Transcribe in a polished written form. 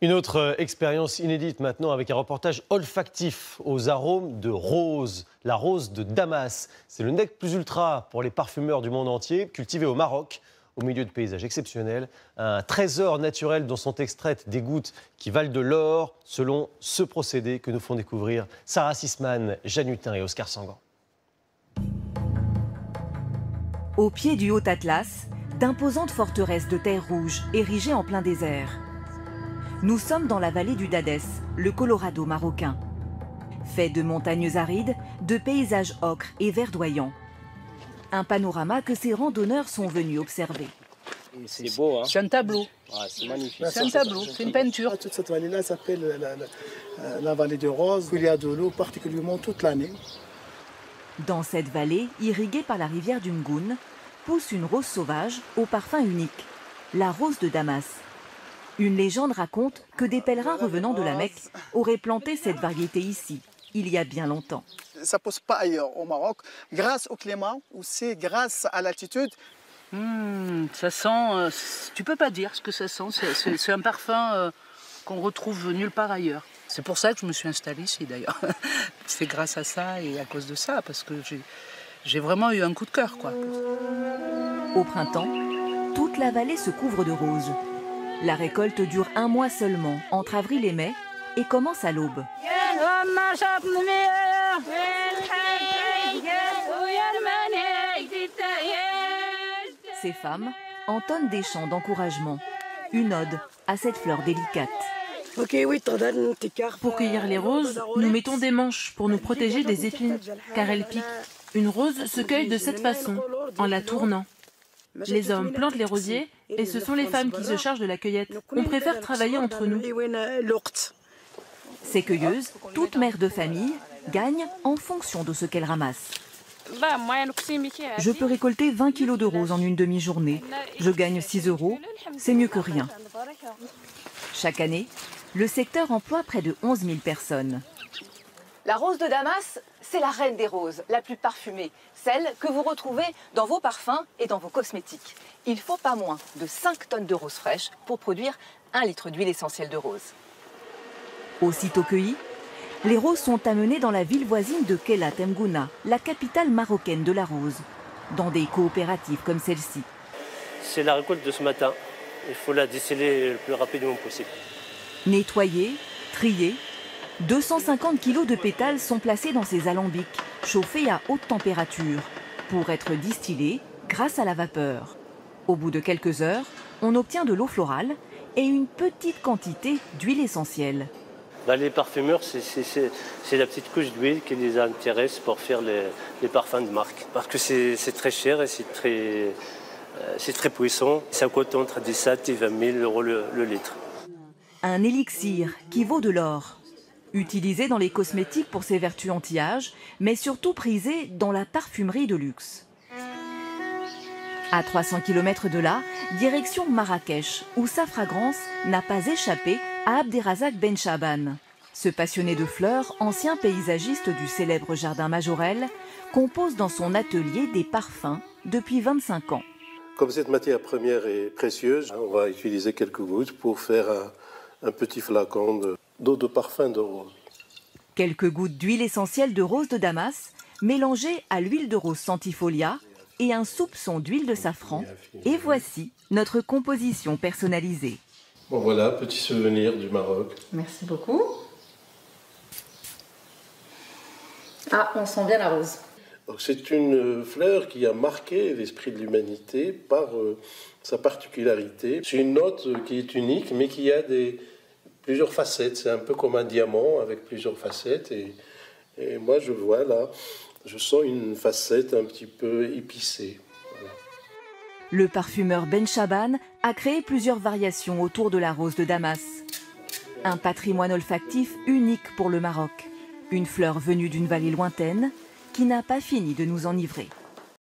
Une autre expérience inédite maintenant avec un reportage olfactif aux arômes de rose, la rose de Damas. C'est le nec plus ultra pour les parfumeurs du monde entier, cultivé au Maroc, au milieu de paysages exceptionnels. Un trésor naturel dont sont extraites des gouttes qui valent de l'or, selon ce procédé que nous font découvrir Sarah Sisman, Jeanne Hutin et Oscar Sangan. Au pied du Haut Atlas, d'imposantes forteresses de terre rouge érigées en plein désert. Nous sommes dans la vallée du Dadès, le Colorado marocain. Fait de montagnes arides, de paysages ocre et verdoyants. Un panorama que ces randonneurs sont venus observer. C'est beau, hein? C'est un tableau. Ouais, c'est magnifique. C'est un tableau, c'est une peinture. Toute cette vallée-là s'appelle la vallée de Rose, où il y a de l'eau particulièrement toute l'année. Dans cette vallée, irriguée par la rivière du Mgoun, pousse une rose sauvage au parfum unique, la rose de Damas. Une légende raconte que des pèlerins revenant de la Mecque auraient planté cette variété ici, il y a bien longtemps. Ça ne pousse pas ailleurs au Maroc, grâce au climat, aussi grâce à l'altitude. Ça sent, tu peux pas dire ce que ça sent, c'est un parfum qu'on retrouve nulle part ailleurs. C'est pour ça que je me suis installée ici d'ailleurs. C'est grâce à ça et à cause de ça, parce que j'ai vraiment eu un coup de cœur, quoi. Au printemps, toute la vallée se couvre de roses. La récolte dure un mois seulement, entre avril et mai, et commence à l'aube. Ces femmes entonnent des chants d'encouragement, une ode à cette fleur délicate. Pour cueillir les roses, nous mettons des manches pour nous protéger des épines, car elles piquent. Une rose se cueille de cette façon, en la tournant. Les hommes plantent les rosiers et ce sont les femmes qui se chargent de la cueillette. On préfère travailler entre nous. Ces cueilleuses, toutes mères de famille, gagnent en fonction de ce qu'elles ramassent. Je peux récolter 20 kilos de roses en une demi-journée. Je gagne 6 €, c'est mieux que rien. Chaque année, le secteur emploie près de 11 000 personnes. La rose de Damas, c'est la reine des roses, la plus parfumée, celle que vous retrouvez dans vos parfums et dans vos cosmétiques. Il faut pas moins de 5 tonnes de roses fraîches pour produire 1 litre d'huile essentielle de rose. Aussitôt cueillies, les roses sont amenées dans la ville voisine de Kella Temgouna, la capitale marocaine de la rose, dans des coopératives comme celle-ci. C'est la récolte de ce matin. Il faut la déceler le plus rapidement possible. Nettoyées, triées, 250 kilos de pétales sont placés dans ces alambics, chauffés à haute température, pour être distillés grâce à la vapeur. Au bout de quelques heures, on obtient de l'eau florale et une petite quantité d'huile essentielle. Les parfumeurs, c'est la petite couche d'huile qui les intéresse pour faire les parfums de marque. Parce que c'est très cher et c'est très puissant. Ça coûte entre 17 et 20 000 € le litre. Un élixir qui vaut de l'or. Utilisé dans les cosmétiques pour ses vertus anti-âge, mais surtout prisé dans la parfumerie de luxe. À 300 km de là, direction Marrakech, où sa fragrance n'a pas échappé à Abderrazak Ben Chaban. Ce passionné de fleurs, ancien paysagiste du célèbre jardin Majorelle, compose dans son atelier des parfums depuis 25 ans. Comme cette matière première est précieuse, on va utiliser quelques gouttes pour faire un petit flacon d'eau de parfum de rose. Quelques gouttes d'huile essentielle de rose de Damas, mélangées à l'huile de rose centifolia et un soupçon d'huile de safran. Et voici notre composition personnalisée. Bon voilà, petit souvenir du Maroc. Merci beaucoup. Ah, on sent bien la rose. C'est une fleur qui a marqué l'esprit de l'humanité par sa particularité. C'est une note qui est unique, mais qui a plusieurs facettes. C'est un peu comme un diamant avec plusieurs facettes. Et moi, je vois là, je sens une facette un petit peu épicée. Voilà. Le parfumeur Ben Chaban a créé plusieurs variations autour de la rose de Damas. Un patrimoine olfactif unique pour le Maroc. Une fleur venue d'une vallée lointaine qui n'a pas fini de nous enivrer.